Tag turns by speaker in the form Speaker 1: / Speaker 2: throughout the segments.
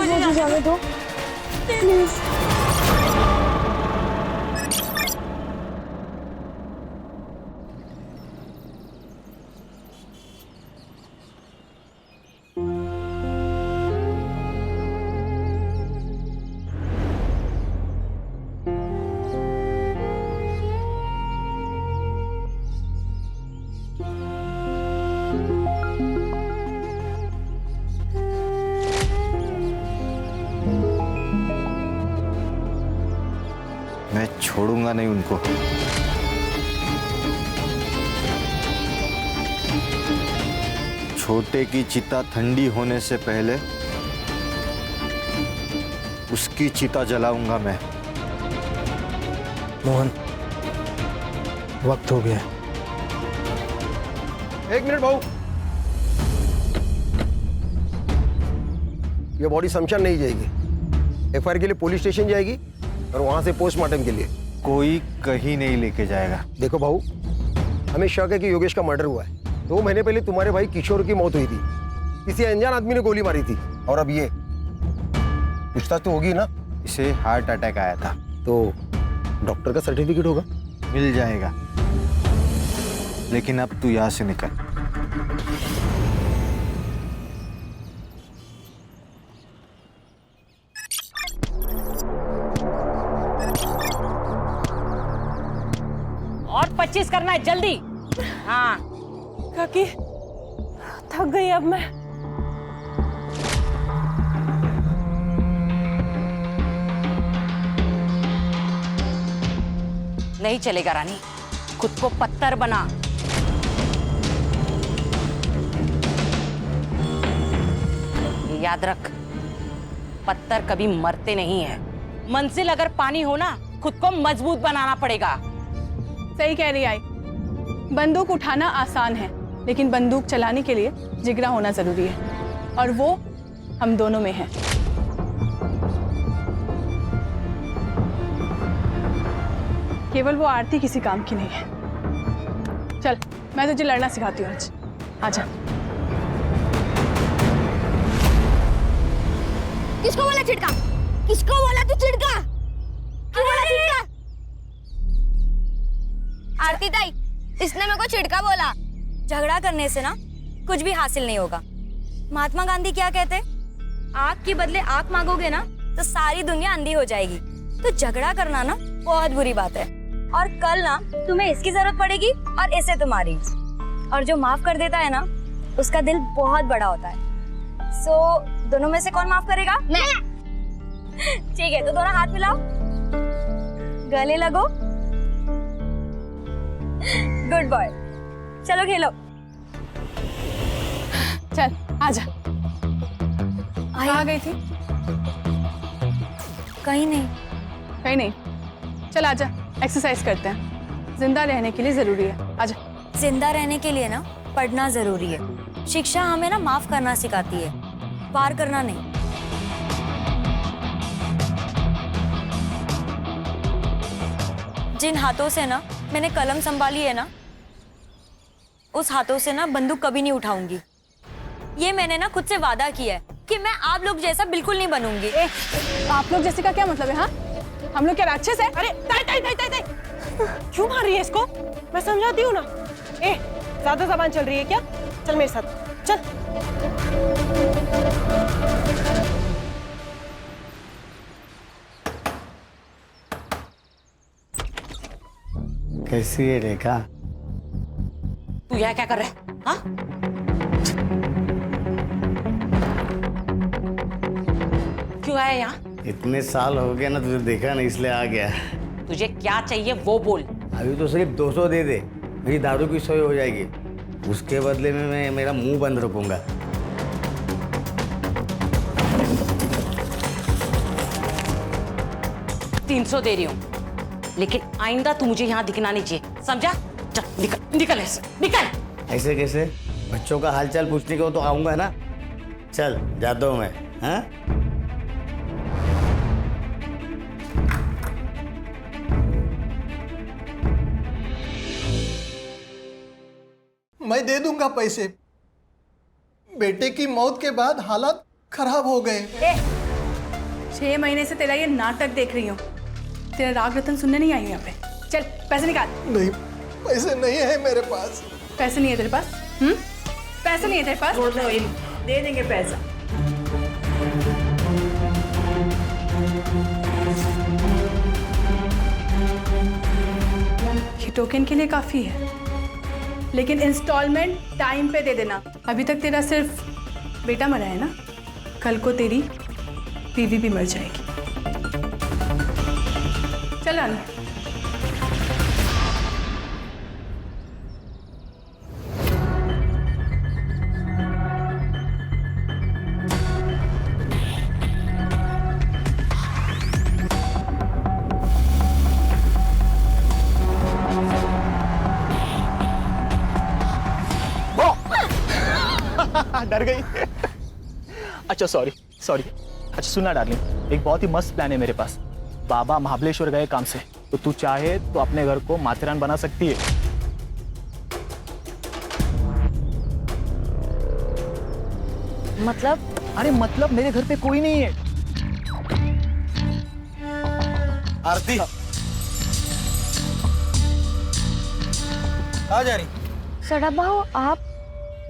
Speaker 1: मुझे जाने दो प्लीज।
Speaker 2: मैं छोड़ूंगा नहीं उनको। छोटे की चिता ठंडी होने से पहले उसकी चिता जलाऊंगा मैं।
Speaker 3: मोहन, वक्त हो गया।
Speaker 4: एक मिनट भाऊ, ये बॉडी शमशान नहीं जाएगी, एफआईआर के लिए पुलिस स्टेशन जाएगी और वहां से पोस्टमार्टम के लिए।
Speaker 2: कोई कहीं नहीं लेके जाएगा।
Speaker 4: देखो भाऊ, हमें शक है कि योगेश का मर्डर हुआ है। 2 महीने पहले तुम्हारे भाई किशोर की मौत हुई थी, किसी अनजान आदमी ने गोली मारी थी। और अब ये पूछताछ तो होगी ना।
Speaker 2: इसे हार्ट अटैक आया था।
Speaker 4: तो डॉक्टर का सर्टिफिकेट होगा?
Speaker 2: मिल जाएगा, लेकिन अब तू यहां से निकल।
Speaker 5: और 25 करना है जल्दी। हाँ
Speaker 1: काकी थक गई अब मैं।
Speaker 5: नहीं चलेगा रानी, खुद को पत्थर बना। ये याद रख, पत्थर कभी मरते नहीं हैं। मंजिल अगर पानी हो ना, खुद को मजबूत बनाना पड़ेगा।
Speaker 1: सही कह रही आई, बंदूक उठाना आसान है, लेकिन बंदूक चलाने के लिए जिगरा होना जरूरी है, और वो हम दोनों में है। केवल वो आरती किसी काम की नहीं है। चल, मैं तुझे लड़ना सिखाती हूँ आज। आजा।
Speaker 6: किसको बोला चिड़का? किसको बोला तू चिड़का? क्यों बोला चिड़का? आरती ताई, इसने मेरे को चिड़का बोला। झगड़ा करने से ना कुछ भी हासिल नहीं होगा। महात्मा गांधी क्या कहते? आग के बदले आग मांगोगे ना तो सारी दुनिया अंधी हो जाएगी। तो झगड़ा करना ना बहुत बुरी बात है, और कल ना तुम्हें इसकी जरूरत पड़ेगी और इसे तुम्हारी। और जो माफ कर देता है ना, उसका दिल बहुत बड़ा होता है। दोनों में से कौन माफ करेगा? मैं। ठीक है, तो दोनों हाथ मिलाओ, गले लगो। गुड बॉय, चलो खेलो।
Speaker 1: चल आजा। कहाँ गई थी?
Speaker 6: कहीं नहीं।
Speaker 1: कहीं नहीं? चल आजा, एक्सरसाइज करते हैं। जिंदा रहने के लिए जरूरी है, आजा।
Speaker 6: जिंदा रहने के लिए ना पढ़ना जरूरी है। शिक्षा हमें ना माफ करना सिखाती है, वार करना नहीं। जिन हाथों से ना मैंने कलम संभाली है ना, उस हाथों से ना बंदूक कभी नहीं उठाऊंगी। ये मैंने ना खुद से वादा किया है कि मैं आप लोग जैसा बिल्कुल नहीं बनूंगी।
Speaker 1: आप लोग जैसे का क्या मतलब है? हाँ, हम लोग क्या राक्षस है? अरे ताई ताई ताई ताई ताई, क्यों मार रही है इसको? मैं समझाती हूँ ना। ज्यादा जबान चल रही है क्या? चल मेरे साथ, चल।
Speaker 3: कैसी है रेखा?
Speaker 5: तू यहाँ क्या कर रहा है? हाँ? क्यों आया यहाँ?
Speaker 3: इतने साल हो गए ना, तुझे देखा नहीं इसलिए आ गया।
Speaker 5: तुझे क्या चाहिए वो बोल।
Speaker 3: अभी तो सिर्फ 200 दे दे, मेरी दारू की सोई हो जाएगी। उसके बदले में मैं मेरा मुंह बंद रखूंगा।
Speaker 5: 300 दे रही हूँ, लेकिन आइंदा तू मुझे यहाँ दिखना नहीं चाहिए, समझा? चल निकल, निकल ऐसे, निकल।
Speaker 3: ऐसे कैसे? बच्चों का हालचाल पूछने को तो आऊंगा ना। चल जाता हूँ मैं। हाँ,
Speaker 7: मैं दे दूंगा पैसे। बेटे की मौत के बाद हालात खराब हो गए।
Speaker 1: 6 महीने से तेरा ये नाटक देख रही हूँ। तेरा राग रतन सुनने नहीं आई हूँ यहाँ पे। चल पैसे निकाल।
Speaker 7: नहीं, पैसे नहीं है मेरे पास।
Speaker 1: पैसे नहीं है तेरे पास? पैसे नहीं है तेरे पास?
Speaker 5: दे देंगे पैसा।
Speaker 1: ये टोकन के लिए काफी है, लेकिन इंस्टॉलमेंट टाइम पे दे देना। अभी तक तेरा सिर्फ बेटा मरा है ना, कल को तेरी बीवी भी मर जाएगी। चल रानी।
Speaker 8: डर गई। अच्छा सॉरी। अच्छा सुनना डार्लिंग, एक बहुत ही मस्त प्लान है मेरे पास। बाबा महाबलेश्वर गए काम से, तो तू चाहे तो अपने घर को माथेरान बना सकती है।
Speaker 6: मतलब?
Speaker 8: अरे मतलब मेरे घर पे कोई नहीं है।
Speaker 4: आरती आ जा रही।
Speaker 6: सड़ा भाऊ आप?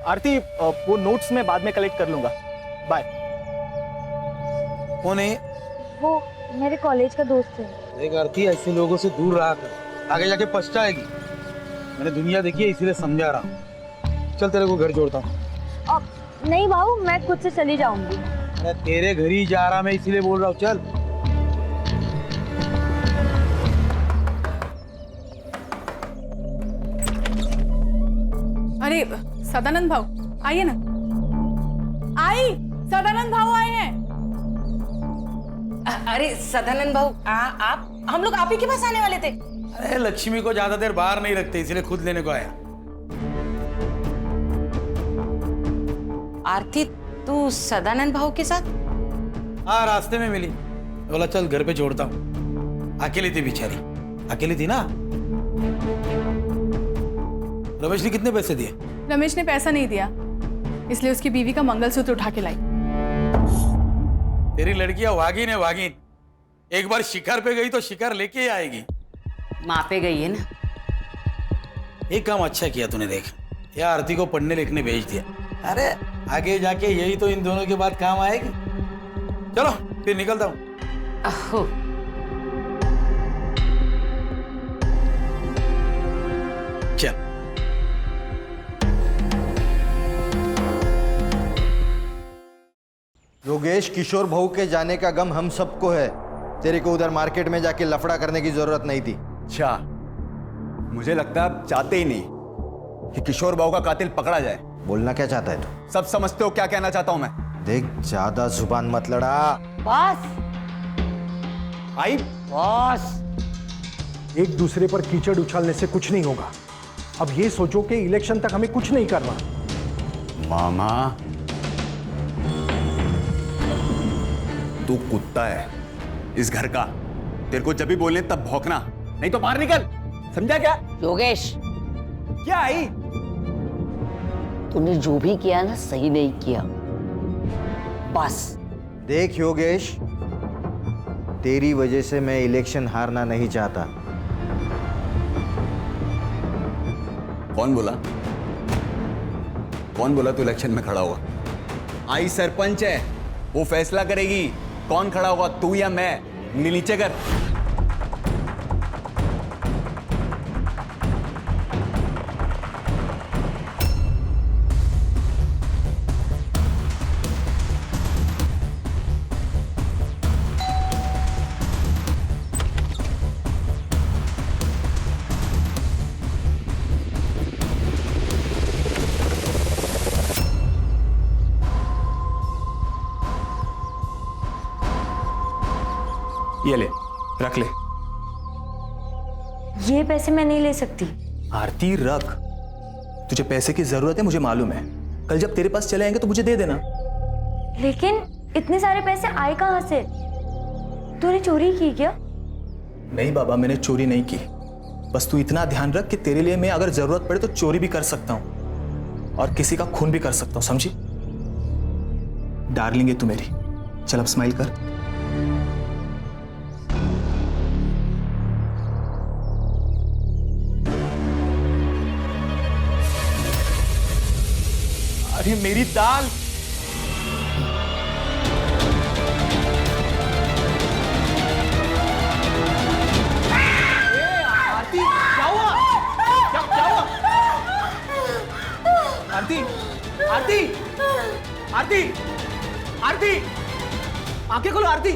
Speaker 8: आरती वो नोट्स में बाद में कलेक्ट कर लूंगा। बाय।
Speaker 4: कौन है?
Speaker 6: वो मेरे कॉलेज का दोस्त है।
Speaker 3: देख आरती, ऐसे लोगों से दूर रहा कर, आगे जाके पछताएगी। मैंने दुनिया देखी है, इसीलिए समझा रहा हूँ। चल तेरे को घर जोड़ता हूँ।
Speaker 6: नहीं भाऊ, मैं खुद से चली जाऊंगी।
Speaker 3: अरे तेरे घर ही जा रहा मैं, इसीलिए बोल रहा हूँ। चल।
Speaker 1: अरे सदानंद भाऊ आइए ना। सदानंद भाऊ आए हैं।
Speaker 5: अरे सदानंद भाऊ, आप हम लोग आप ही के पास आने वाले थे।
Speaker 3: अरे लक्ष्मी को ज्यादा देर बाहर नहीं रखते, इसलिए खुद लेने को आया।
Speaker 5: आरती, तू सदानंद भाऊ के साथ?
Speaker 3: हाँ, रास्ते में मिली, बोला चल घर पे छोड़ता हूँ। अकेली थी बेचारी, अकेली थी ना। रमेश ने कितने पैसे दिए?
Speaker 1: रमेश ने पैसा नहीं दिया, इसलिए उसकी बीवी का मंगलसूत्र उठा के लाई।
Speaker 3: तेरी लड़कियां वागिन है, वागिन। एक बार शिकार पे गई तो शिकार लेके ही आएगी।
Speaker 5: माँ पे गई है ना।
Speaker 3: एक काम अच्छा किया तूने, देख या आरती को पढ़ने लिखने भेज दिया। अरे आगे जाके यही तो इन दोनों के बाद काम आएगी। चलो फिर निकलता हूँ।
Speaker 5: अहो,
Speaker 3: चल।
Speaker 2: योगेश, किशोर भाऊ के जाने का गम हम सबको है। तेरे को उधर मार्केट में जाके लफड़ा करने की जरूरत नहीं थी।
Speaker 9: अच्छा, मुझे लगता है आप चाहते ही नहीं कि किशोर बाबू का कातिल पकड़ा जाए।
Speaker 2: बोलना क्या चाहता है तू?
Speaker 9: सब समझते हो क्या कहना चाहता हूं मैं।
Speaker 2: देख, ज्यादा जुबान मत लड़ा।
Speaker 5: बॉस।
Speaker 9: आई
Speaker 5: बॉस,
Speaker 10: एक दूसरे पर कीचड़ उछालने से कुछ नहीं होगा। अब ये सोचो कि इलेक्शन तक हमें कुछ नहीं करना।
Speaker 9: मामा, तू कुत्ता है इस घर का। तेरे को जब भी बोले तब भौंकना, नहीं तो बाहर निकल। समझा क्या?
Speaker 5: योगेश,
Speaker 9: क्या आई?
Speaker 5: तूने जो भी किया ना, सही नहीं किया। बस।
Speaker 2: देख योगेश, तेरी वजह से मैं इलेक्शन हारना नहीं चाहता।
Speaker 9: कौन बोला? कौन बोला तू इलेक्शन में खड़ा होगा? आई सरपंच है, वो फैसला करेगी कौन खड़ा होगा, तू या मैं। उंगली नीचे कर।
Speaker 8: ये ले, रख ले।
Speaker 6: ये पैसे मैं नहीं ले सकती।
Speaker 8: आरती रख, तुझे पैसे की जरूरत है, मुझे मालूम है। कल जब तेरे पास चले आएंगे तो मुझे दे देना।
Speaker 6: लेकिन इतने सारे पैसे आए कहाँ से? तूने चोरी की क्या?
Speaker 8: नहीं बाबा, मैंने चोरी नहीं की। बस तू इतना ध्यान रख कि तेरे लिए मैं अगर जरूरत पड़े तो चोरी भी कर सकता हूं और किसी का खून भी कर सकता हूं, समझी? डार्लिंग है तू मेरी। चल अब स्माइल कर। अरे मेरी दाल। आरती क्या हुआ? क्या हुआ? आरती आरती आरती आरती आंखें खोलो आरती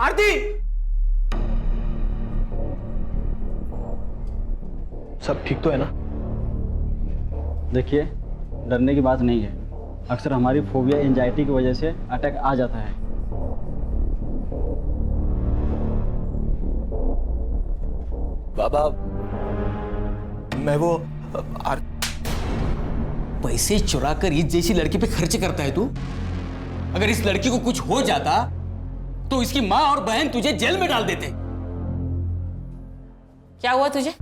Speaker 8: आरती। सब ठीक तो है ना?
Speaker 11: देखिए, डरने की बात नहीं है। अक्सर हमारी फोबिया एंजाइटी की वजह से अटैक आ जाता है।
Speaker 8: बाबा, मैं वो
Speaker 12: पैसे चुरा कर इस जैसी लड़की पे खर्च करता है तू? अगर इस लड़की को कुछ हो जाता तो इसकी माँ और बहन तुझे जेल में डाल देते।
Speaker 5: क्या हुआ तुझे?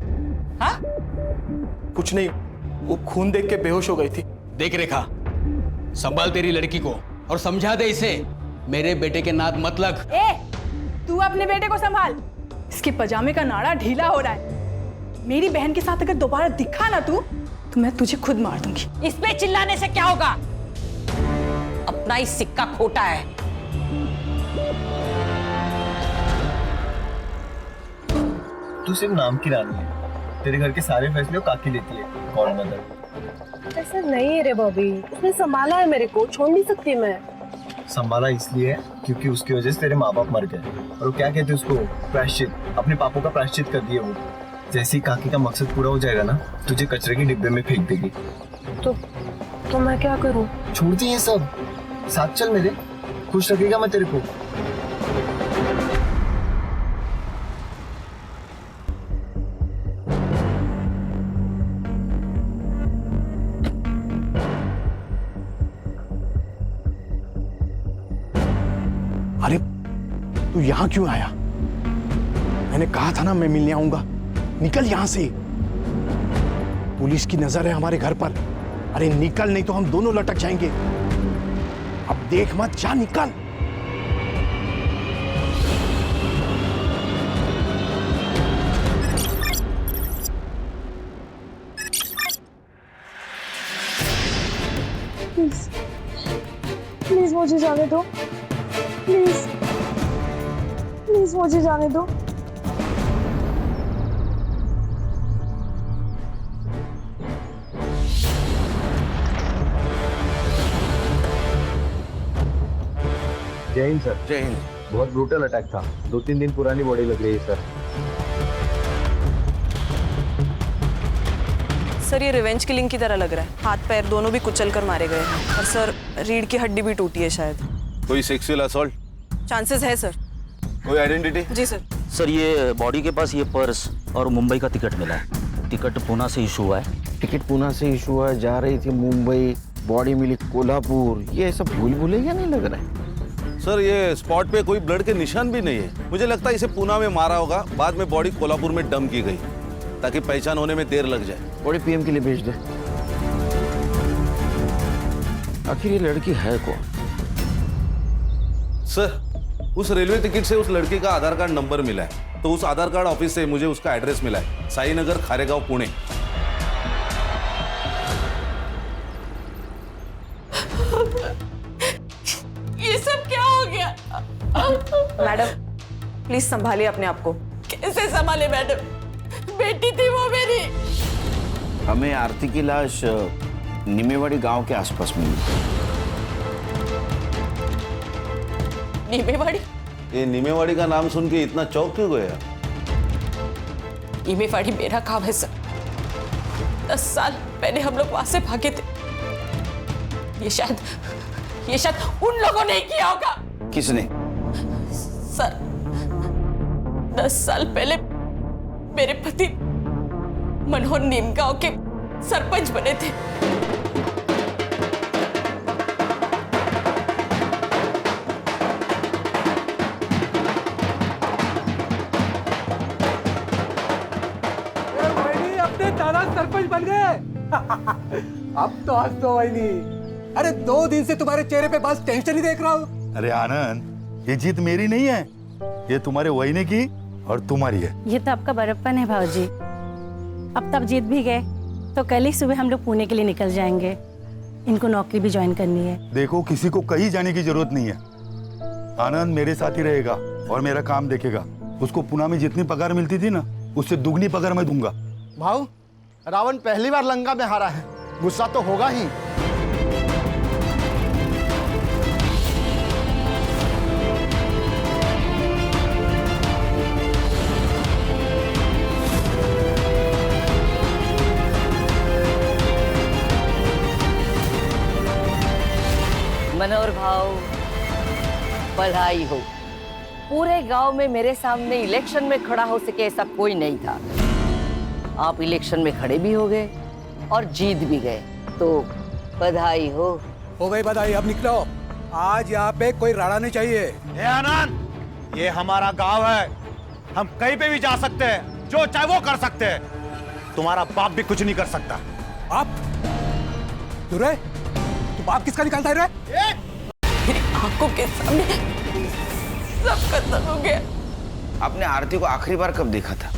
Speaker 5: हाँ?
Speaker 8: कुछ नहीं, वो खून देख के बेहोश हो गई थी।
Speaker 12: देख रेखा, संभाल तेरी लड़की को और समझा दे इसे मेरे बेटे के नाद मत लग।
Speaker 1: ए, तू अपने बेटे को संभाल। इसके पजामे का नाड़ा ढीला हो रहा है। मेरी बहन के साथ अगर दोबारा दिखा ना तू, तो मैं तुझे खुद मार दूंगी।
Speaker 5: इस पे चिल्लाने से क्या होगा? अपना ही सिक्का खोटा है।
Speaker 13: तू सिर्फ नाम की रानी है, तेरे घर के सारे फैसले काकी लेती है। कौन मदर?
Speaker 14: ऐसा नहीं है रे बॉबी, उसने संभाला है मेरे को, छोड़ नहीं सकती मैं।
Speaker 13: संभाला इसलिए है क्योंकि उसकी वजह से तेरे माँ बाप मर गए, और वो क्या कहते हैं उसको, प्रायश्चित। अपने पापों का प्रायश्चित कर दिए वो। जैसे ही काकी का मकसद पूरा हो जाएगा ना, तुझे कचरे के डिब्बे में फेंक देगी।
Speaker 14: तो मैं क्या करूं?
Speaker 13: छोड़ दी ये सब, साथ चल मेरे, खुश रखेगा मैं तेरे को।
Speaker 10: अरे तू यहां क्यों आया? मैंने कहा था ना मैं मिलने आऊंगा। निकल यहां से। पुलिस की नजर है हमारे घर पर। अरे निकल, नहीं तो हम दोनों लटक जाएंगे। अब देख मत, जा निकल।
Speaker 14: प्लीज प्लीज मुझे जाने दो, प्लीज प्लीज मुझे जाने दो।
Speaker 4: जय हिंद सर।
Speaker 9: जय हिंद।
Speaker 4: बहुत ब्रूटल अटैक था, 2-3 दिन पुरानी बॉडी लग रही है सर।
Speaker 15: सर ये रिवेंज किलिंग की तरह लग रहा है। हाथ पैर दोनों भी कुचल कर मारे गए हैं, और सर रीढ़ की हड्डी भी टूटी है शायद।
Speaker 9: कोई सेक्सुअल असॉल्ट?
Speaker 15: चांसेस है सर।
Speaker 9: कोई आइडेंटिटी?
Speaker 15: जी सर।
Speaker 11: सर ये बॉडी के पास ये पर्स और मुंबई का टिकट मिला है। टिकट पूना से इशू हुआ है।
Speaker 2: टिकट पूना से इशू हुआ है, जा रही थी मुंबई, बॉडी मिली कोल्हापुर। ये सब भूल भुलैया नहीं लग रहा है
Speaker 9: सर। ये स्पॉट पे कोई ब्लड के निशान भी नहीं है। मुझे लगता है इसे पूना में मारा होगा, बाद में बॉडी कोल्हापुर में डंप की गई ताकि पहचान होने में देर लग जाए।
Speaker 2: बॉडी पीएम के लिए भेज दे। आखिर ये लड़की है कौन?
Speaker 9: सर, उस रेलवे टिकट से उस लड़की का आधार कार्ड नंबर मिला है, तो उस आधार कार्ड ऑफिस से मुझे उसका एड्रेस मिला है, साईनगर, खारेगांव, पुणे।
Speaker 5: ये सब क्या हो गया?
Speaker 15: मैडम प्लीज संभालिए अपने आप को।
Speaker 5: कैसे संभाले मैडम? बेटी थी वो मेरी।
Speaker 2: हमें आरती की लाश निमेवाड़ी गांव के आसपास मिली।
Speaker 5: नीमेवाड़ी?
Speaker 9: ये नीमेवाड़ी का नाम सुन के इतना चौंक क्यों गया?
Speaker 5: नीमेवाड़ी मेरा गांव है सर। 10 साल पहले हम लोग वहां से भागे थे। ये शायद उन लोगों ने किया होगा।
Speaker 2: किसने?
Speaker 5: सर 10 साल पहले मेरे पति मनोहर नीमगांव के सरपंच बने थे।
Speaker 10: अपने दादा सरपंच बन गए। अब तो हंस दो वहीनी। अरे 2 दिन से तुम्हारे चेहरे पे बस टेंशन ही देख रहा हूँ।
Speaker 16: अरे आनंद, ये जीत मेरी नहीं है, ये तुम्हारे वहीने की और तुम्हारी है।
Speaker 17: ये तो आपका बड़प्पन है भाऊजी। अब तब जीत भी गए तो कल ही सुबह हम लोग पुणे के लिए निकल जाएंगे।
Speaker 14: इनको नौकरी भी ज्वाइन करनी है।
Speaker 16: देखो, किसी को कहीं जाने की जरूरत नहीं है। आनंद मेरे साथ ही रहेगा और मेरा काम देखेगा। उसको पुणे में जितनी पगार मिलती थी ना, उससे दुगनी पगार मैं दूंगा।
Speaker 10: भाऊ, रावण पहली बार लंका में हारा है, गुस्सा तो होगा ही।
Speaker 17: मनोहर भाव, बधाई हो। पूरे गांव में मेरे सामने इलेक्शन में खड़ा हो सके ऐसा कोई नहीं था। आप इलेक्शन में खड़े भी हो गए और जीत भी गए, तो बधाई हो
Speaker 18: गई बधाई। अब निकलो, आज यहाँ पे कोई राड़ा नहीं चाहिए।
Speaker 10: ए आनंद, ये हमारा गांव है, हम कहीं पे भी जा सकते हैं, जो चाहे वो कर सकते हैं। तुम्हारा बाप भी कुछ नहीं कर सकता।
Speaker 18: आप तू रे, तू बाप किसका निकालता है रे?
Speaker 5: मेरी आंखों के सामने सब खत्म हो गया।
Speaker 19: आपने आरती को आखिरी बार कब देखा था?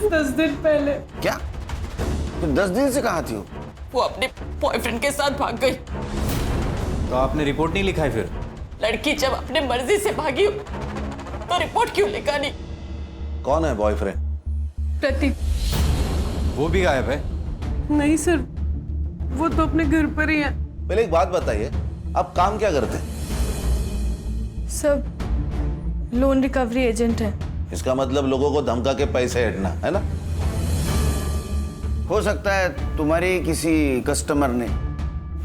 Speaker 5: 10 दिन पहले।
Speaker 19: क्या? तो 10 दिन से कहाँ थी वो?
Speaker 5: वो अपने बॉयफ्रेंड के साथ भाग गई।
Speaker 2: तो आपने रिपोर्ट नहीं लिखा है फिर?
Speaker 5: लड़की जब अपने मर्जी से भागी हो तो रिपोर्ट क्यों लिखा नहीं?
Speaker 9: कौन है बॉयफ्रेंड?
Speaker 5: प्रतीक।
Speaker 2: वो भी गायब है?
Speaker 5: नहीं सर, वो तो अपने घर पर ही है।
Speaker 9: पहले एक बात बताइए, आप काम क्या करते हैं?
Speaker 5: सब लोन रिकवरी एजेंट है।
Speaker 9: इसका मतलब लोगों को धमका के पैसे हटना है ना?
Speaker 19: हो सकता है तुम्हारे किसी कस्टमर ने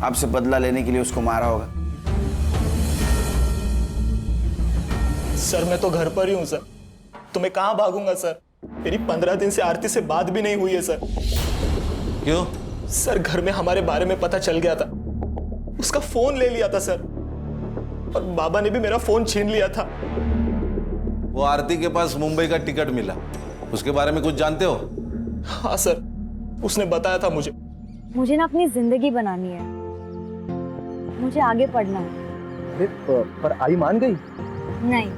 Speaker 19: आपसे बदला लेने के लिए उसको मारा होगा।
Speaker 8: सर मैं तो घर पर ही हूँ सर, तो मैं कहाँ भागूंगा सर? मेरी 15 दिन से आरती से बात भी नहीं हुई है सर।
Speaker 9: क्यों?
Speaker 8: सर घर में हमारे बारे में पता चल गया था, उसका फोन ले लिया था सर, और बाबा ने भी मेरा फोन छीन लिया था।
Speaker 9: वो आरती के पास मुंबई का टिकट मिला, उसके बारे में कुछ जानते हो?
Speaker 8: हाँ सर, उसने बताया था मुझे।
Speaker 6: मुझे ना अपनी जिंदगी बनानी है, मुझे आगे पढ़ना है।
Speaker 8: अरे पर आई मान गई?
Speaker 6: नहीं,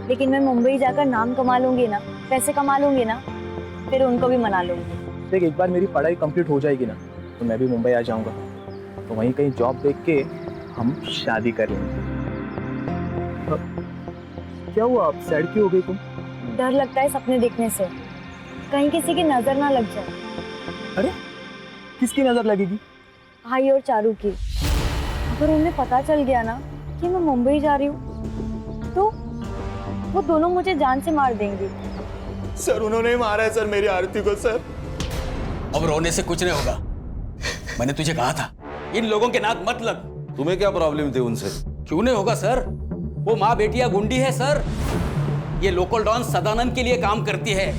Speaker 6: लेकिन मैं मुंबई जाकर नाम कमा लूंगी ना, पैसे कमा लूंगी ना, फिर उनको भी मना लूंगी।
Speaker 8: देख, एक बार मेरी पढ़ाई कंप्लीट हो जाएगी ना, तो मैं भी मुंबई आ जाऊंगा, तो वहीं कहीं जॉब देख के हम शादी कर लेंगे। क्या हुआ, आप सैड क्यों हो गई तुम?
Speaker 6: डर लगता है सपने देखने से, कहीं किसी की नजर ना लग जाए।
Speaker 8: अरे किसकी नजर लगेगी?
Speaker 6: भाई और चारू की। अगर उन्हें पता चल गया ना कि मैं मुंबई जा रही हूँ, तो वो दोनों मुझे जान से मार देंगे।
Speaker 8: सर उन्होंने मारा है सर मेरी आरती को सर।
Speaker 12: अब रोने से कुछ नहीं होगा, मैंने तुझे कहा था इन लोगों के नाक मत लग।
Speaker 9: तुम्हें क्या प्रॉब्लम थी उनसे?
Speaker 12: क्यों नहीं होगा सर, वो माँ बेटिया गुंडी है सर। ये लोकल डॉन सदानंद के लिए काम करती है,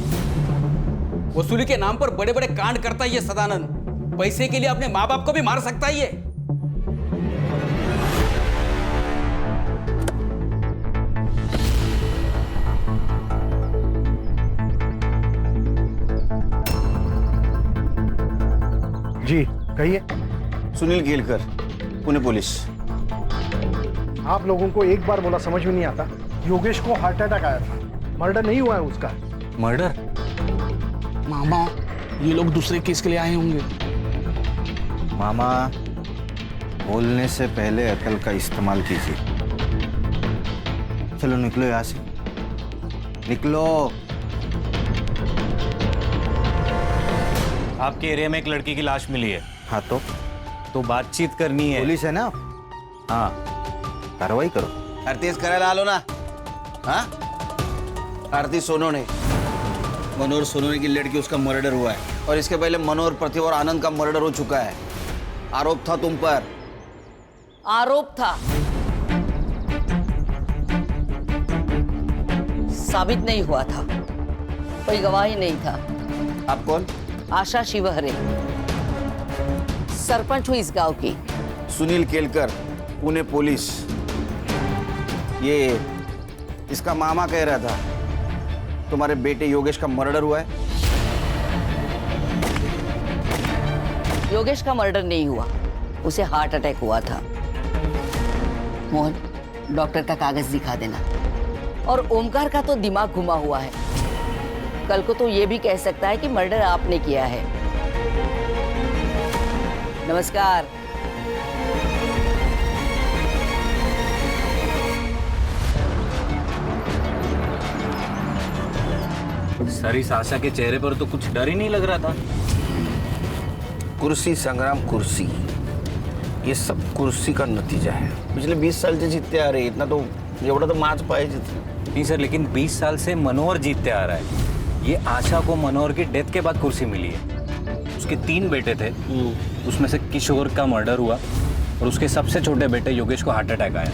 Speaker 12: वसूली के नाम पर बड़े बड़े कांड करता है ये सदानंद। पैसे के लिए अपने माँ बाप को भी मार सकता है ये।
Speaker 10: जी कहिए।
Speaker 19: सुनील केलकर, पुणे पुलिस।
Speaker 10: आप लोगों को एक बार बोला समझ में नहीं आता? योगेश को हार्ट अटैक आया था, मर्डर नहीं हुआ है उसका।
Speaker 12: मर्डर?
Speaker 18: मामा, ये लोग दूसरे केस के लिए आए होंगे।
Speaker 2: मामा, बोलने से पहले अकल का इस्तेमाल कीजिए। चलो निकलो यहाँ से, निकलो।
Speaker 20: आपके एरिया में एक लड़की की लाश मिली है।
Speaker 2: हाँ तो
Speaker 20: बातचीत करनी है।
Speaker 2: पुलिस है ना? हाँ, कार्रवाई करो।
Speaker 19: आरती करायला आलो ना? हाँ, आरती सोनोने, मनोहर सोनोने की लड़की, उसका मर्डर हुआ है, और इसके पहले मनोहर, प्रतिभा और आनंद का मर्डर हो चुका है। आरोप था तुम पर।
Speaker 17: आरोप था, साबित नहीं हुआ था, कोई गवाही नहीं था।
Speaker 19: आप कौन?
Speaker 17: आशा शिवहरे, सरपंच हुई इस गांव की।
Speaker 19: सुनील केलकर, पुणे पुलिस। ये इसका मामा कह रहा था तुम्हारे बेटे योगेश का मर्डर हुआ है।
Speaker 17: योगेश का मर्डर नहीं हुआ, उसे हार्ट अटैक हुआ था। मोहन, डॉक्टर का कागज दिखा देना। और ओमकार का तो दिमाग घुमा हुआ है, कल को तो ये भी कह सकता है कि मर्डर आपने किया है। नमस्कार।
Speaker 20: सर इस आशा के चेहरे पर तो कुछ डर ही नहीं लग रहा था।
Speaker 19: कुर्सी संग्राम, कुर्सी, ये सब कुर्सी का नतीजा है। पिछले 20 साल से जीतते आ रहे, इतना तो एवढा तो माच पाहिजे।
Speaker 20: नहीं सर, लेकिन 20 साल से मनोहर जीतते आ रहा है। ये आशा को मनोहर की डेथ के बाद कुर्सी मिली है। उसके 3 बेटे थे, उसमें से किशोर का मर्डर हुआ और उसके सबसे छोटे बेटे योगेश को हार्ट अटैक आया।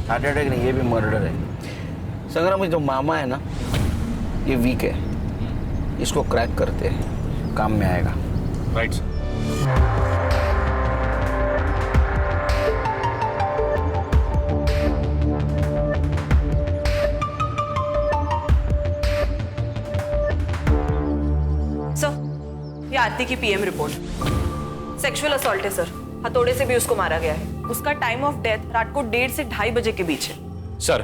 Speaker 19: हार्ट अटैक नहीं, ये भी मर्डर है। संग्राम, जो मामा है ना, ये वीक है, इसको क्रैक करते हैं, काम में आएगा।
Speaker 20: राइट
Speaker 15: सर, ये आरती की पीएम रिपोर्ट। सेक्सुअल असॉल्ट है सर, हथौड़े से भी उसको मारा गया है। उसका टाइम ऑफ डेथ रात को 1:30 से 2:30 बजे के बीच है।
Speaker 20: सर,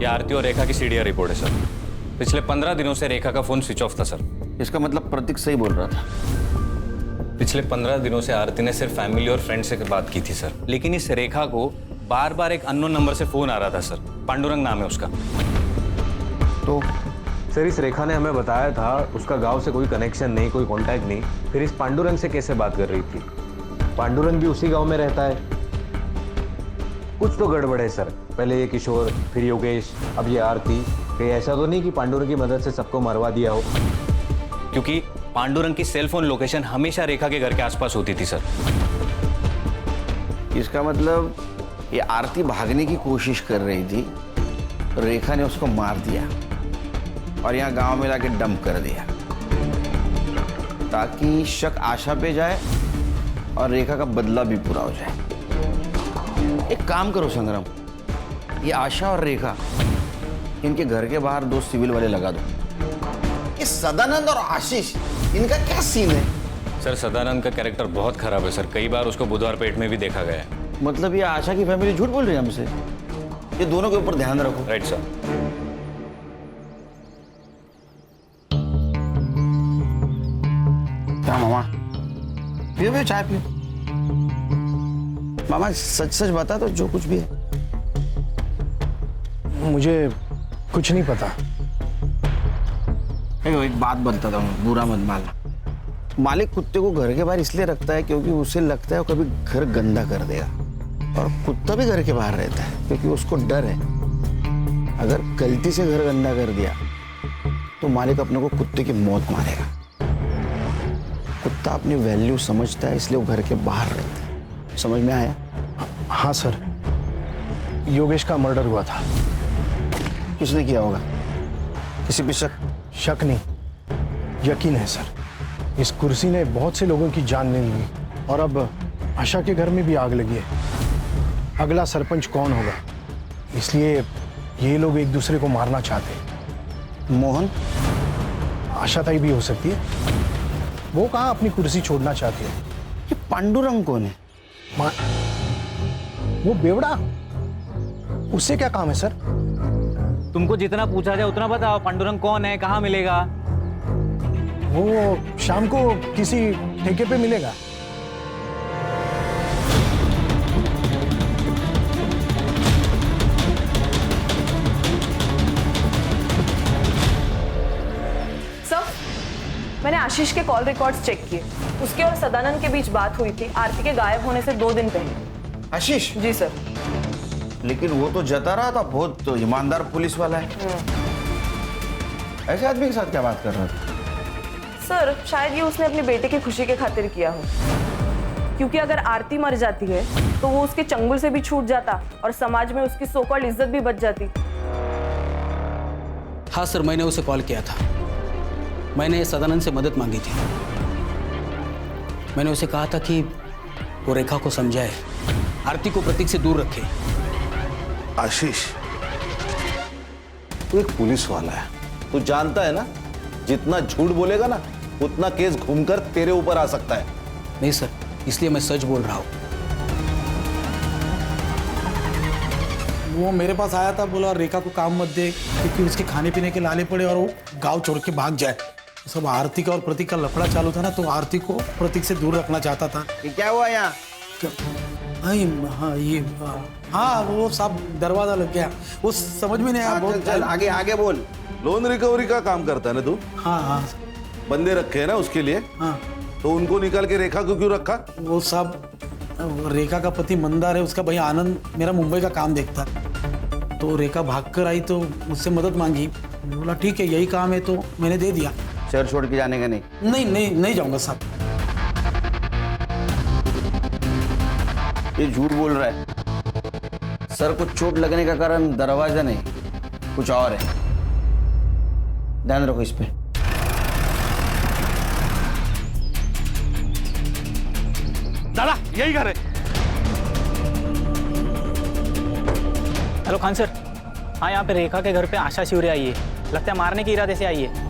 Speaker 20: ये आरती और रेखा की सीडीआर रिपोर्ट है सर। पिछले 15 दिनों से रेखा का फोन स्विच ऑफ था सर।
Speaker 19: इसका मतलब प्रतीक सही बोल रहा था।
Speaker 20: पिछले 15 दिनों से आरती ने सिर्फ फैमिली और फ्रेंड से बात की थी सर, लेकिन इस रेखा को बार बार एक अननोन नंबर से फोन आ रहा था सर। पांडुरंग नाम है उसका।
Speaker 19: तो
Speaker 21: सर इस रेखा ने हमें बताया था उसका गांव से कोई कनेक्शन नहीं, कोई कांटेक्ट नहीं। फिर इस पांडुरंग से कैसे बात कर रही थी? पांडुरंग भी उसी गांव में रहता है। कुछ तो गड़बड़ है सर। पहले ये किशोर, फिर योगेश, अब ये आरती। कहीं ऐसा तो नहीं कि पांडुरंग की मदद से सबको मरवा दिया हो?
Speaker 20: क्योंकि पांडुरंग की सेल फोन लोकेशन हमेशा रेखा के घर के आसपास होती थी सर।
Speaker 19: इसका मतलब ये आरती भागने की कोशिश कर रही थी, रेखा ने उसको मार दिया और यहाँ गांव में लाके डंप कर दिया ताकि शक आशा पे जाए और रेखा का बदला भी पूरा हो जाए। एक काम करो संग्राम, ये आशा और रेखा, इनके घर के बाहर 2 सिविल वाले लगा दो। ये सदानंद और आशीष, इनका क्या सीन है?
Speaker 20: सर सदानंद का कैरेक्टर बहुत खराब है सर। कई बार उसको बुधवार पेट में भी देखा गया है।
Speaker 19: मतलब ये आशा की फैमिली झूठ बोल रही है हमसे? ये दोनों के ऊपर ध्यान रखो।
Speaker 20: Right sir.
Speaker 19: क्या मामा, पियो चाय पियो। मामा सच सच बता दो, जो कुछ भी है।
Speaker 10: मुझे कुछ नहीं पता।
Speaker 19: एक बात बताता हूँ, बुरा मत मानना। मालिक कुत्ते को घर के बाहर इसलिए रखता है क्योंकि उसे लगता है वो कभी घर गंदा कर देगा, और कुत्ता भी घर के बाहर रहता है क्योंकि उसको डर है अगर गलती से घर गंदा कर दिया तो मालिक अपने को कुत्ते की मौत मारेगा। कुत्ता अपनी वैल्यू समझता है, इसलिए वो घर के बाहर रहता है। समझ में आया?
Speaker 10: हाँ सर, योगेश का मर्डर हुआ था।
Speaker 19: किसने किया होगा? किसी पे शक?
Speaker 10: शक नहीं, यकीन है सर। इस कुर्सी ने बहुत से लोगों की जान ले ली और अब आशा के घर में भी आग लगी है। अगला सरपंच कौन होगा, इसलिए ये लोग एक दूसरे को मारना चाहते हैं।
Speaker 19: मोहन?
Speaker 10: आशा ताई भी हो सकती है। वो कहाँ अपनी कुर्सी छोड़ना चाहती है।
Speaker 19: ये पांडुरंग कौन है?
Speaker 10: वो बेवड़ा, उससे क्या काम है सर?
Speaker 20: तुमको जितना पूछा जाए उतना बताओ। पांडुरंग कौन है, कहाँ मिलेगा?
Speaker 10: वो शाम को किसी ठेके पे मिलेगा।
Speaker 15: सर, मैंने आशीष के कॉल रिकॉर्ड्स चेक किए। उसके और सदानंद के बीच बात हुई थी आरती के गायब होने से 2 दिन पहले।
Speaker 19: आशीष?
Speaker 15: जी सर।
Speaker 19: लेकिन वो तो जता रहा था, बहुत तो ईमानदार पुलिस वाला है। ऐसे आदमी के साथ क्या बात कर रहा था?
Speaker 15: सर, शायद ये उसने अपने बेटे की खुशी के खातिर किया हो, क्योंकि अगर आरती मर जाती है तो वो उसके चंगुल से भी छूट जाता और समाज में उसकी सो कॉल्ड इज्जत भी बच जाती।
Speaker 12: हाँ सर, मैंने उसे कॉल किया था। मैंने सदानंद से मदद मांगी थी। मैंने उसे कहा था कि वो रेखा को समझाए, आरती को प्रतीक से दूर रखे।
Speaker 9: आशीष, तू एक पुलिस वाला है, तू जानता है ना जितना झूठ बोलेगा ना उतना केस घूमकर तेरे ऊपर आ सकता है।
Speaker 12: नहीं सर, इसलिए मैं सच बोल रहा हूँ।
Speaker 3: वो मेरे पास आया था, बोला रेखा को काम मत दे क्योंकि उसके खाने पीने के लाले पड़े और वो गांव छोड़ के भाग जाए। सब आरती का और प्रतीक का लफड़ा चालू था ना, तो आरती को प्रतीक से दूर रखना चाहता था।
Speaker 19: ये क्या हुआ यहाँ?
Speaker 3: हाँ वो साहब दरवाजा लग गया, वो समझ में नहीं आया। बहुत
Speaker 19: चल आगे आगे बोल।
Speaker 9: लोन रिकवरी का काम करता है ना तू?
Speaker 3: हाँ हाँ।
Speaker 9: बंदे रखे हैं ना उसके लिए?
Speaker 3: हाँ।
Speaker 9: तो उनको निकाल के रेखा को क्यों रखा?
Speaker 3: वो साहब रेखा का पति मंदार है, उसका भैया आनंद मेरा मुंबई का काम देखता है। तो रेखा भागकर आई तो मुझसे मदद मांगी, बोला ठीक है यही काम है, तो मैंने दे दिया।
Speaker 19: शहर छोड़ के जाने का नहीं?
Speaker 3: नहीं जाऊंगा साहब।
Speaker 19: ये झूठ बोल रहा है। सर को चोट लगने का कारण दरवाजा नहीं, कुछ और है। ध्यान रखो इस पे।
Speaker 8: दादा यही घर है। हेलो खान सर, हाँ यहाँ पे रेखा के घर पे आशा शिवरे आई है, लगता है मारने के इरादे से आई है।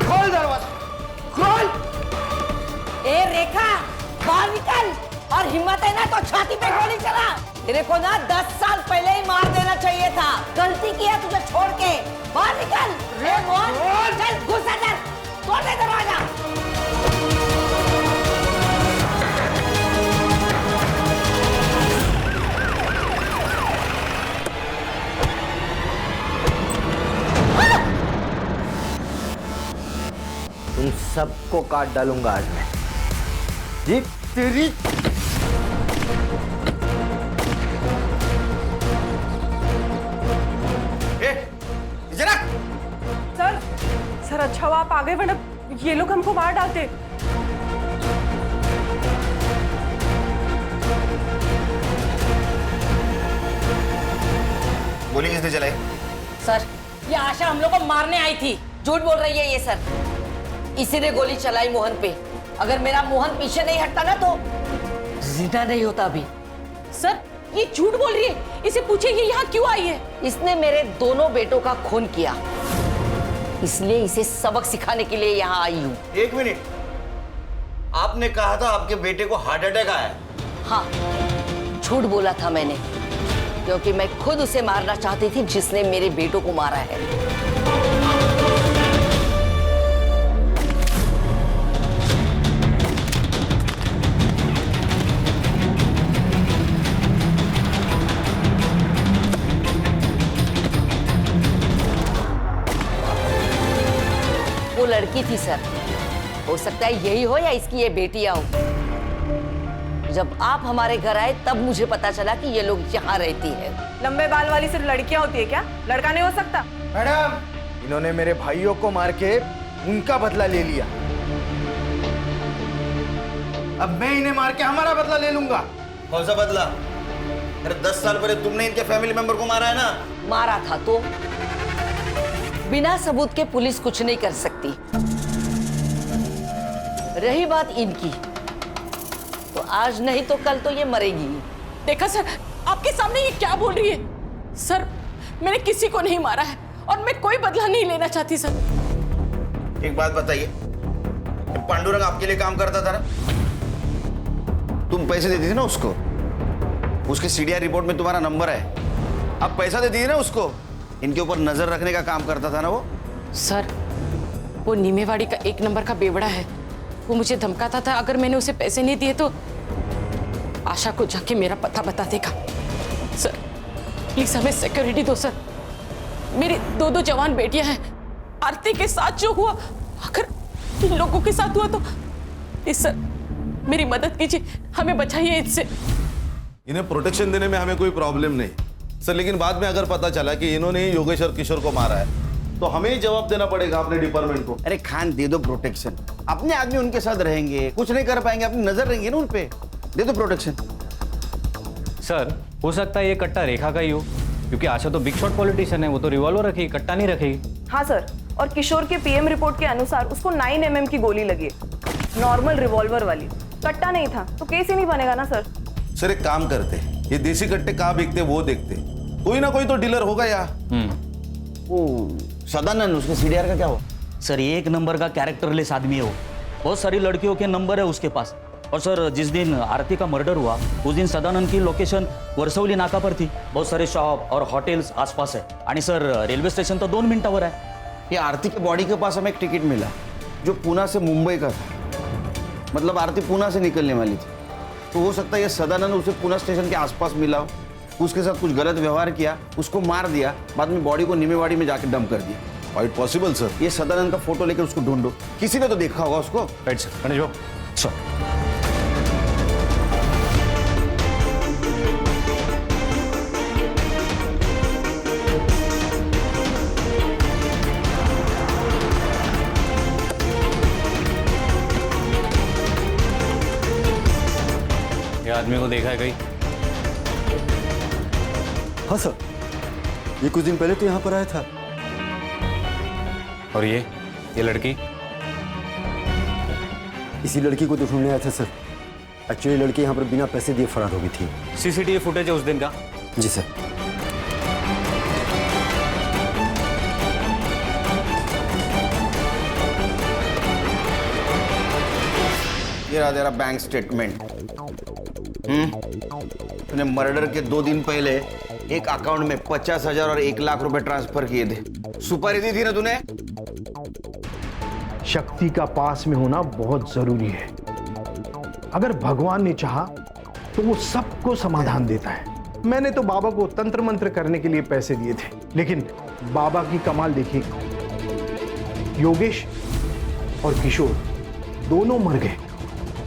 Speaker 19: खोल दरवाजा, खोल।
Speaker 17: ए रेखा बाहर निकल, और हिम्मत है ना तो छाती पे गोली चला। तेरे को ना 10 साल पहले ही मार देना चाहिए था, गलती किया तुझे छोड़ के। बाहर निकल रे मोहन, चल घुस अंदर, तोड़ दे दरवाजा।
Speaker 2: तुम सबको काट डालूंगा आज मैं। जी तेरी
Speaker 1: सर अच्छा हुआ आप आ गए, वरना ये लोग हमको मार डालते।
Speaker 19: गोली किसने चलाई?
Speaker 17: सर ये आशा हम लोग को मारने आई थी। झूठ बोल रही है ये सर, इसी ने गोली चलाई मोहन पे। अगर मेरा मोहन पीछे नहीं हटता ना तो जिंदा नहीं होता अभी।
Speaker 5: सर ये झूठ बोल रही है, इसे पूछिए ये यहाँ क्यों आई है।
Speaker 17: इसने मेरे दोनों बेटों का खून किया, इसलिए इसे सबक सिखाने के लिए यहाँ आई हूँ।
Speaker 19: एक मिनट, आपने कहा था आपके बेटे को हार्ट अटैक आया?
Speaker 17: हाँ झूठ बोला था मैंने, क्योंकि मैं खुद उसे मारना चाहती थी जिसने मेरे बेटों को मारा है। वो लड़की थी सर, हो सकता है यही हो या इसकी ये बेटियां हो। जब आप हमारे घर आए तब मुझे पता चला कि ये लोग यहाँ रहती है।
Speaker 15: लंबे बाल वाली सिर्फ लड़कियां होती है क्या? लड़का नहीं हो सकता?
Speaker 2: मैडम इन्होंने मेरे भाइयों को मार के उनका बदला ले लिया, अब मैं इन्हें मार के हमारा बदला ले लूंगा।
Speaker 19: कौन सा बदला? अरे 10 साल पहले तुमने इनके फैमिली मेंबर को मारा है ना?
Speaker 17: मारा था तो बिना सबूत के पुलिस कुछ नहीं कर सकती। रही बात इनकी, तो आज नहीं तो कल तो ये मरेगी।
Speaker 5: देखा सर, आपके सामने ये क्या बोल रही है। सर मैंने किसी को नहीं मारा है और मैं कोई बदला नहीं लेना चाहती सर।
Speaker 19: एक बात बताइए, पांडुरंग आपके लिए काम करता था ना? तुम पैसे देती थी ना उसको, उसके सीडीआर रिपोर्ट में तुम्हारा नंबर है, आप पैसा देती थी ना उसको, इनके ऊपर नजर रखने का काम करता था ना वो?
Speaker 5: सर वो नीमेवाड़ी का 1 नंबर का बेवड़ा है, वो मुझे धमकाता था अगर मैंने उसे पैसे नहीं दिए तो आशा को जाके मेरा पता बता देगा। सर प्लीज हमें सिक्योरिटी दो सर, मेरी 2 जवान बेटियां हैं। आरती के साथ जो हुआ अगर इन लोगों के साथ हुआ तो प्लीज सर मेरी मदद कीजिए, हमें बचाइए इससे।
Speaker 9: इन्हें प्रोटेक्शन देने में हमें कोई प्रॉब्लम नहीं सर, लेकिन बाद में अगर पता चला कि इन्होंने ही योगेश और किशोर को मारा है तो हमें ही जवाब देना पड़ेगा अपने डिपार्टमेंट को।
Speaker 19: अरे खान दे दो प्रोटेक्शन, अपने आदमी उनके साथ रहेंगे, कुछ नहीं कर पाएंगे, अपनी नजर रहेंगे ना उन पे, दे दो प्रोटेक्शन।
Speaker 20: सर हो सकता है ये कट्टा रेखा का ही हो, क्योंकि आशा तो बिग शॉट पॉलिटिशियन है, वो तो रिवॉल्वर रखेगी, कट्टा नहीं रखेगी।
Speaker 15: हाँ सर, और किशोर के पीएम रिपोर्ट के अनुसार उसको 9 mm की गोली लगी है, नॉर्मल रिवॉल्वर वाली, कट्टा नहीं था, तो केस ही नहीं बनेगा ना सर।
Speaker 9: सर एक काम करते, ये देसी कट्टे कहाँ बिकते वो देखते, कोई ना कोई तो डीलर होगा यहाँ।
Speaker 19: वो सदानंद, उसके सीडीआर का क्या हुआ?
Speaker 12: सर 1 नंबर का कैरेक्टरलेस आदमी है वो,
Speaker 7: बहुत सारी लड़कियों के नंबर है उसके पास। और सर जिस दिन आरती का मर्डर हुआ उस दिन सदानंद की लोकेशन वर्सवली नाका पर थी। बहुत सारे शॉप और होटल्स आसपास है आणि सर रेल्वे स्टेशन तो 2 मिनिटावर आहे।
Speaker 19: ये आरती के बॉडी के पास हमें एक टिकट मिला जो पूना से मुंबई का था। मतलब आरती पूना से निकलने वाली थी। तो हो सकता है ये सदानंद उसे पूना स्टेशन के आसपास मिला हो, उसके साथ कुछ गलत व्यवहार किया, उसको मार दिया, बाद में बॉडी को निमेवाड़ी में जाकर डंप कर दिया।
Speaker 9: Quite possible sir.
Speaker 19: ये सदानंद का फोटो लेकर उसको ढूंढो, किसी ने तो देखा होगा उसको।
Speaker 20: Right sir. Ganesh Babu
Speaker 19: sir
Speaker 20: ये आदमी को देखा है कहीं?
Speaker 22: हाँ सर, ये कुछ दिन पहले तो यहाँ पर आया था।
Speaker 20: और ये लड़की?
Speaker 22: इसी लड़की को तो ढूंढने आया था सर। एक्चुअली लड़की यहाँ पर बिना पैसे दिए फरार हो गई थी।
Speaker 20: सीसीटीवी फुटेज है उस दिन का?
Speaker 22: जी सर।
Speaker 19: ये रहा तेरा बैंक स्टेटमेंट। तूने मर्डर के 2 दिन पहले एक अकाउंट में 50,000 और 1 लाख रुपए ट्रांसफर किए थे। सुपारी दी थी ना तूने?
Speaker 10: शक्ति का पास में होना बहुत जरूरी है। अगर भगवान ने चाहा तो वो सबको समाधान देता है। मैंने तो बाबा को तंत्र मंत्र करने के लिए पैसे दिए थे, लेकिन बाबा की कमाल देखिए, योगेश और किशोर दोनों मर गए।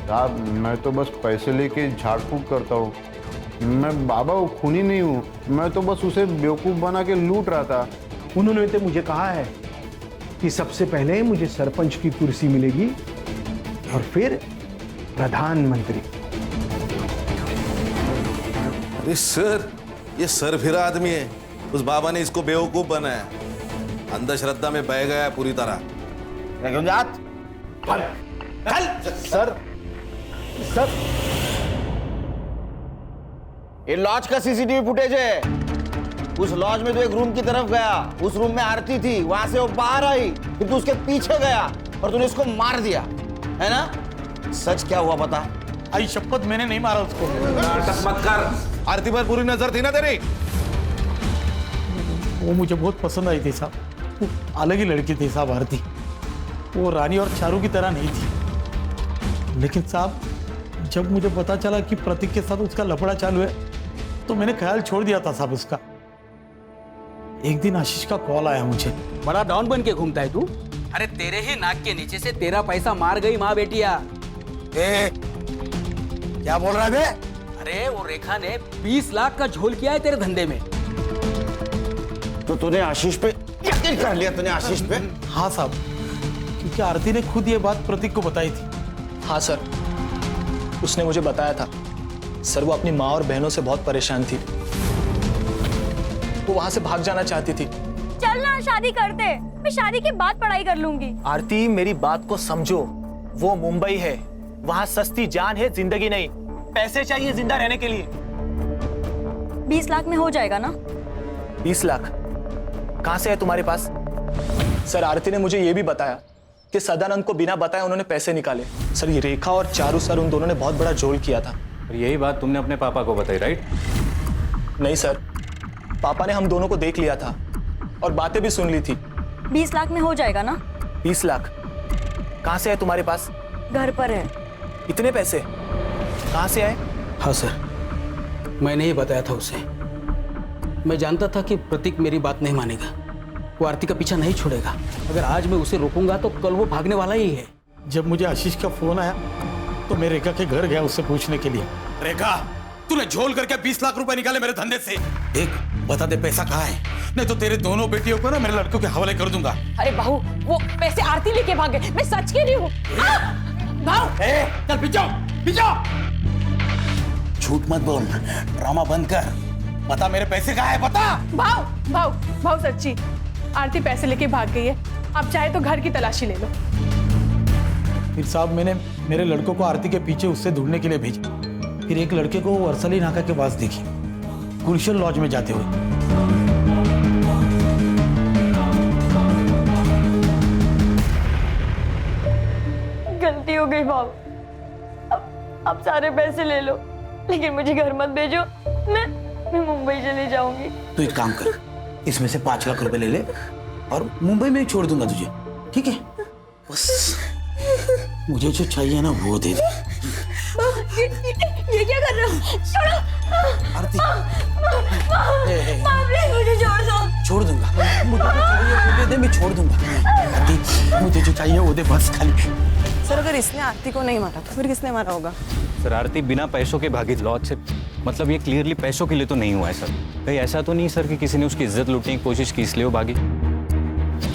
Speaker 16: साहब मैं तो बस पैसे लेके झाड़ फूक करता हूँ। मैं बाबा को खूनी नहीं हूँ, मैं तो बस उसे बेवकूफ बना के लूट रहा था।
Speaker 10: उन्होंने तो मुझे कहा है कि सबसे पहले मुझे सरपंच की कुर्सी मिलेगी और फिर प्रधानमंत्री।
Speaker 9: अरे सर, ये सरफिरा आदमी है। उस बाबा ने इसको बेवकूफ बनाया, अंधश्रद्धा में बह गया पूरी तरह।
Speaker 19: सर ये लॉज का सीसीटीवी फुटेज है। उस लॉज में तो एक रूम की तरफ गया, उस रूम में आरती थी, वहां से वो बाहर आई, फिर तू उसके पीछे गया और तूने उसको मार दिया, है ना? सच क्या हुआ बता?
Speaker 3: आई शपथ मैंने नहीं मारा उसको।
Speaker 9: नाटक मत कर। आरती पर पूरी नजर थी ना तेरी?
Speaker 3: वो मुझे बहुत पसंद आई थी साहब। वो अलग ही लड़की थी साहब आरती। वो रानी और चारू की तरह नहीं थी। लेकिन साहब जब मुझे पता चला कि प्रतीक के साथ उसका लफड़ा चालू है तो मैंने ख्याल छोड़ दिया था साहब उसका। एक दिन आशीष का कॉल आया मुझे।
Speaker 12: बड़ा डॉन बन के घूमता है तू? अरे तेरे ही नाक के नीचे से तेरा पैसा मार गई माँ बेटिया।
Speaker 3: क्या बोल रहा है?
Speaker 12: अरे वो रेखा ने 20 लाख का झोल किया है तेरे धंधे में।
Speaker 19: तो तूने आशीष पे यकीन कर लिया? तूने आशीष पे?
Speaker 3: हाँ साहब, क्योंकि आरती ने खुद ये बात प्रतीक को बताई थी।
Speaker 8: हाँ सर, उसने मुझे बताया था। सर वो अपनी माँ और बहनों से बहुत परेशान थी, वो वहां से भाग जाना चाहती थी।
Speaker 6: चल ना शादी करते, मैं शादी के बाद पढ़ाई कर लूंगी।
Speaker 8: आरती मेरी बात को समझो, वो मुंबई है, वहां सस्ती जान है, जिंदगी नहीं। पैसे चाहिए जिंदा रहने के लिए।
Speaker 6: 20 लाख में हो जाएगा ना?
Speaker 8: 20 लाख कहां से है तुम्हारे पास? सर आरती ने मुझे ये भी बताया कि सदानंद को बिना बताए उन्होंने पैसे निकाले। सर ये रेखा और चारू सर उन दोनों ने बहुत बड़ा झोल किया था।
Speaker 20: और यही बात तुमने अपने पापा को बताई, राइट?
Speaker 8: नहीं सर, पापा ने हम दोनों को देख लिया था और बातें भी सुन ली थी।
Speaker 6: 20 लाख में हो जाएगा ना?
Speaker 8: 20 लाख कहां से है तुम्हारे पास?
Speaker 6: घर पर है।
Speaker 8: इतने पैसे कहां से आए?
Speaker 12: हाँ सर, मैंने ही बताया था उसे। मैं जानता था कि प्रतीक मेरी बात नहीं मानेगा, वो आरती का पीछा नहीं छोड़ेगा। अगर आज मैं उसे रोकूंगा तो कल वो भागने वाला ही है।
Speaker 3: जब मुझे आशीष का फोन आया तो मैं रेखा के घर गया उससे पूछने के लिए। रेखा, तूने झोल करके 20 लाख रुपए निकाले मेरे धंधे से। एक बता दे पैसा कहाँ है, नहीं तो तेरे दोनों बेटियों को ना मेरे लड़कों के हवाले कर दूंगा।
Speaker 5: अरे बहू, वो पैसे आरती लेके भाग गए, मैं सच कह रही हूँ।
Speaker 3: चल पीछे पीछे।
Speaker 12: झूठ मत बोल, ड्रामा बंद कर। बता मेरे पैसे कहाँ है, बता।
Speaker 1: भाव भाव भाव सच्ची, आरती पैसे लेके भाग गई है। आप चाहे तो घर की तलाशी ले लो।
Speaker 3: फिर साहब मैंने मेरे लड़कों को आरती के पीछे उससे ढूंढने के लिए भेजा। फिर एक लड़के को वर्सली नाका के पास देखी, गुलशन लॉज में जाते हुए।
Speaker 6: गलती
Speaker 15: गई भाव। अब सारे पैसे ले लो, लेकिन मुझे घर मत भेजो। मैं मुंबई चली जाऊंगी।
Speaker 4: तू एक काम कर, इसमें से 5 लाख रुपए ले ले और मुंबई में ही छोड़ दूंगा तुझे, ठीक है? बस मुझे जो चाहिए ना वो दे दे।
Speaker 6: ये क्या कर रहे हो? छोड़ो।
Speaker 4: आरती,
Speaker 6: प्लीज मुझे छोड़ दो।
Speaker 4: छोड़ दूंगा, मुझे जो चाहिए वो दे दे, मैं छोड़ दूंगा। आरती, मुझे जो चाहिए वो दे बस खाली।
Speaker 15: सर अगर इसने आरती को नहीं मारा तो फिर किसने मारा होगा?
Speaker 20: सर आरती बिना पैसों के भागी लॉज से, मतलब ये क्लियरली पैसों के लिए तो नहीं हुआ है सर। कहीं ऐसा तो नहीं सर कि किसी ने उसकी इज्जत लूटने की कोशिश की इसलिए वो भागी?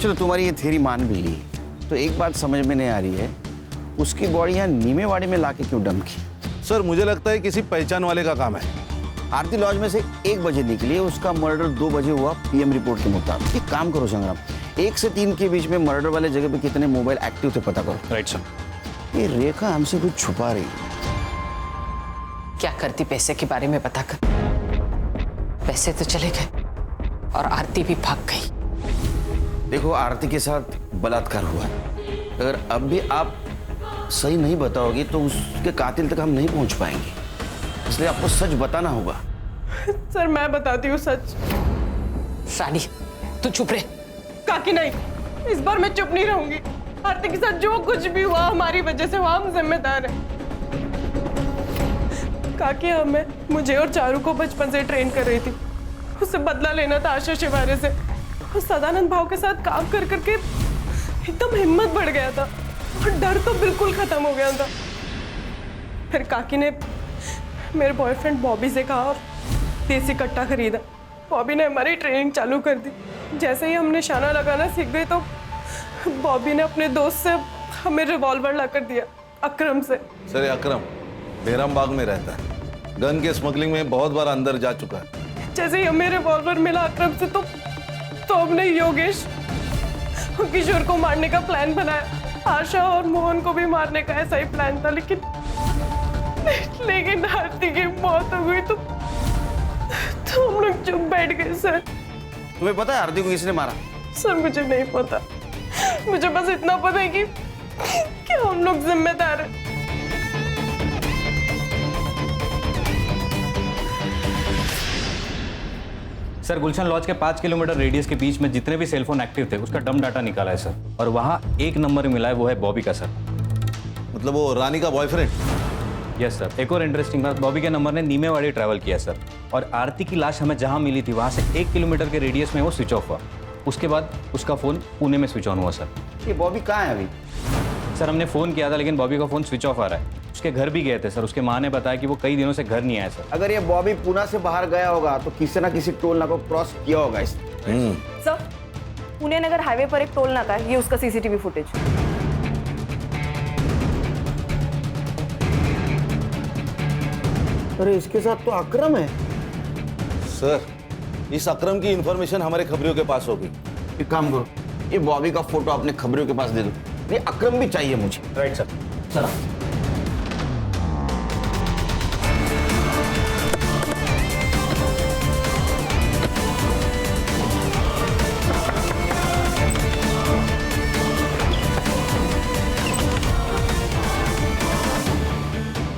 Speaker 19: चलो तुम्हारी ये थ्योरी मान भी ली, तो एक बात समझ में नहीं आ रही है, उसकी बॉडी यहाँ नीमेवाड़ी में लाके क्यों डंप की?
Speaker 9: सर मुझे लगता है किसी पहचान वाले का काम है।
Speaker 19: आरती लॉज में से 1 बजे निकली, उसका मर्डर 2 बजे हुआ पीएम रिपोर्ट के मुताबिक। एक काम करो संग्राम, 1 से 3 के बीच में मर्डर वाले जगह पे कितने मोबाइल एक्टिव थे पता करो।
Speaker 20: Right sir.
Speaker 19: ये रेखा हमसे कुछ छुपा रही है।
Speaker 5: क्या करती पैसे के बारे में पता कर। पैसे तो चले गए और आरती भी भाग गई।
Speaker 19: देखो आरती के साथ बलात्कार हुआ, अगर अब भी आप सही नहीं बताओगे तो उसके कातिल तक हम नहीं पहुंच पाएंगे, इसलिए आपको सच बताना होगा।
Speaker 15: सर मैं बताती हूँ सच।
Speaker 5: रानी तू चुप रहे।
Speaker 15: काकी नहीं, इस बार मैं चुप नहीं रहूंगी। आरती के साथ जो कुछ भी हुआ हमारी वजह से हुआ, हम जिम्मेदार हैं। काकी हमें, मुझे और चारू को बचपन से ट्रेन कर रही थी। उससे बदला लेना था आशा शिवारे से। उस सदानंद भाव के साथ काम कर करके एकदम हिम्मत बढ़ गया था और डर तो बिल्कुल खत्म हो गया था। फिर काकी ने मेरे बॉयफ्रेंड बॉबी से कहा और देसी कट्टा खरीदा। बॉबी ने हमारी ट्रेनिंग चालू कर दी। जैसे ही हम निशाना लगाना सीख गए तो बॉबी ने अपने दोस्त से हमें रिवॉल्वर ला कर दिया, अकरम से।
Speaker 9: सर ये अकरम बेरम बाग में रहता है, गन के स्मगलिंग में बहुत बार अंदर जा चुका है।
Speaker 15: जैसे ही हमें रिवॉल्वर मिला अकरम से तो हमने योगेश और किशोर को मारने का प्लान बनाया। आशा और मोहन को भी मारने का ऐसा ही प्लान था, लेकिन आरती की मौत हो गई तो हम लोग चुप बैठ गए। सर
Speaker 19: तुम्हें पता है आरती को किसने मारा?
Speaker 15: सर मुझे नहीं पता, मुझे बस इतना पता है कि हम लोग जिम्मेदार हैं।
Speaker 20: सर गुलशन लॉज के 5 किलोमीटर रेडियस के बीच में जितने भी सेलफोन एक्टिव थे उसका डम डाटा निकाला है सर, और वहाँ 1 नंबर मिला है, वो है बॉबी का सर।
Speaker 9: मतलब वो रानी का बॉयफ्रेंड?
Speaker 20: Yes sir. एक और इंटरेस्टिंग बात, बॉबी के नंबर ने नीमेवाड़ी ट्रैवल किया सर, और आरती की लाश हमें जहाँ मिली थी वहाँ से 1 किलोमीटर के रेडियस में वो स्विच ऑफ हुआ। उसके बाद उसका फ़ोन पुणे में स्विच ऑन हुआ सर।
Speaker 19: ये बॉबी कहाँ है अभी?
Speaker 20: सर हमने फ़ोन किया था लेकिन बॉबी का फ़ोन स्विच ऑफ आ रहा है। उसके घर भी गए थे सर, उसके माँ ने बताया कि वो कई दिनों से घर नहीं आया सर।
Speaker 19: अगर ये बॉबी पुणे से बाहर गया होगा तो किसी ना किसी टोल नाका को क्रॉस किया होगा इसने।
Speaker 15: सर पुणे नगर हाईवे पर एक टोल नाका है, ये उसका सीसीटीवी फुटेज।
Speaker 19: अरे इसके साथ तो अकरम है।
Speaker 9: सर इस अकरम की इंफॉर्मेशन हमारे खबरियों के पास होगी।
Speaker 19: एक काम करो, ये बॉबी का फोटो अपने खबरियों के पास दे दो। ये अकरम भी चाहिए मुझे।
Speaker 20: Right sir.
Speaker 19: चलो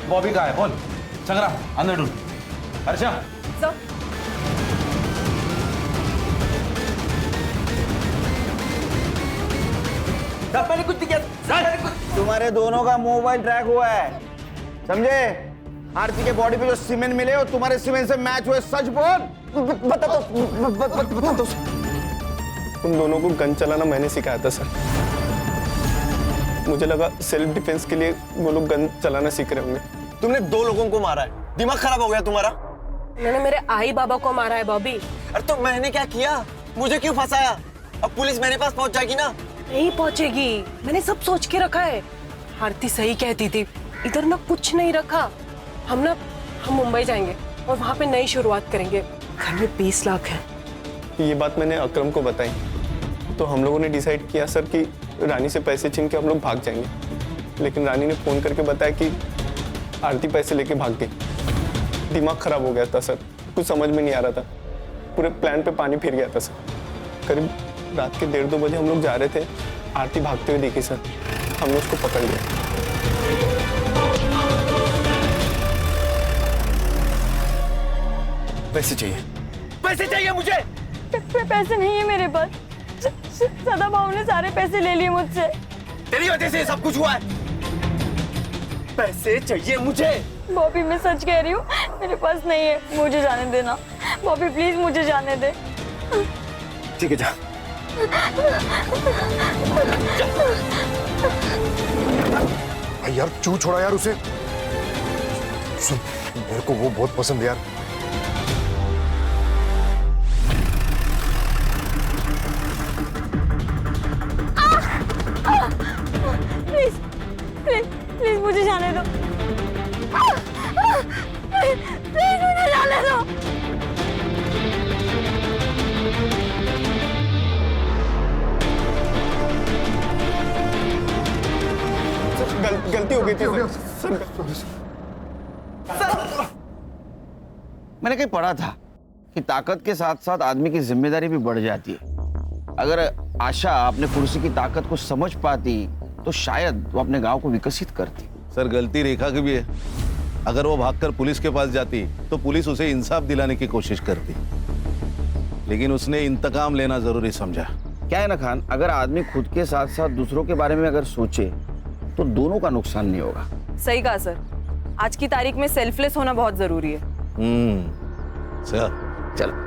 Speaker 9: बॉबी कहाँ है? बोल संग्राम, अंदर ढूंढ। हर्षा
Speaker 19: मैंने कुछ नहीं किया। तुम्हारे दोनों का मोबाइल ट्रैक हुआ है, समझे? आरती के बॉडी पे जो सीमेंट मिले और तुम्हारे सीमेंट से मैच हुए, सच बोल। बता दो।
Speaker 8: तुम दोनों को गन चलाना मैंने सिखाया था सर। मुझे लगा सेल्फ डिफेंस के लिए वो लोग गन चलाना सीख रहे होंगे।
Speaker 22: तुमने 2 लोगों को मारा है, दिमाग खराब हो गया तुम्हारा?
Speaker 15: उन्होंने मेरे आई बाबा को मारा है बॉबी।
Speaker 22: अरे तो मैंने क्या किया? मुझे क्यों फंसाया? अब पुलिस मेरे पास पहुंच जाएगी ना?
Speaker 15: नहीं पहुंचेगी, मैंने सब सोच के रखा है। आरती सही कहती थी, इधर ना कुछ नहीं रखा। हम मुंबई जाएंगे और वहाँ पे नई शुरुआत करेंगे। घर में 20 लाख है।
Speaker 8: ये बात मैंने अकरम को बताई तो हम लोगों ने डिसाइड किया सर कि रानी से पैसे छीन के हम लोग भाग जाएंगे, लेकिन रानी ने फोन करके बताया कि आरती पैसे लेके भाग गई। दिमाग खराब हो गया था सर, कुछ समझ में नहीं आ रहा था। पूरे प्लान पे पानी फिर गया था सर। करीब रात के 1:30-2 बजे हम लोग जा रहे थे, आरती भागते हुए दिखी सर। हमने उसको पकड़ लिया। पैसे चाहिए।
Speaker 10: पैसे चाहिए मुझे।
Speaker 6: पैसे नहीं है मेरे पास। सदा भाव ने सारे पैसे ले लिए मुझसे।
Speaker 10: तेरी वजह से सब कुछ हुआ है। पैसे चाहिए मुझे।
Speaker 6: बॉबी मैं सच कह रही हूँ, मेरे पास नहीं है, मुझे जाने देना। बॉबी प्लीज मुझे जाने दे।
Speaker 10: ठीक है जा। भाई यार क्यों छोड़ा यार उसे? सुन, मेरे को वो बहुत पसंद है यार।
Speaker 6: प्लीज प्लीज प्लीज मुझे जाने दो। प्लीज मुझे जाने दो।
Speaker 8: गलती हो गई थी सर।
Speaker 19: मैंने कहीं पढ़ा था कि ताकत के साथ साथ आदमी की जिम्मेदारी भी बढ़ जाती है। अगर आशा अपने कुर्सी की ताकत को समझ पाती तो शायद वो अपने गांव को विकसित करती।
Speaker 9: सर गलती रेखा की भी है। अगर वो भागकर पुलिस के पास जाती तो पुलिस उसे इंसाफ दिलाने की कोशिश करती, लेकिन उसने इंतकाम लेना जरूरी समझा।
Speaker 19: क्या है ना खान, अगर आदमी खुद के साथ साथ दूसरों के बारे में अगर सोचे तो दोनों का नुकसान नहीं होगा।
Speaker 15: सही कहा सर, आज की तारीख में सेल्फलेस होना बहुत जरूरी है।
Speaker 9: सर
Speaker 19: चलो।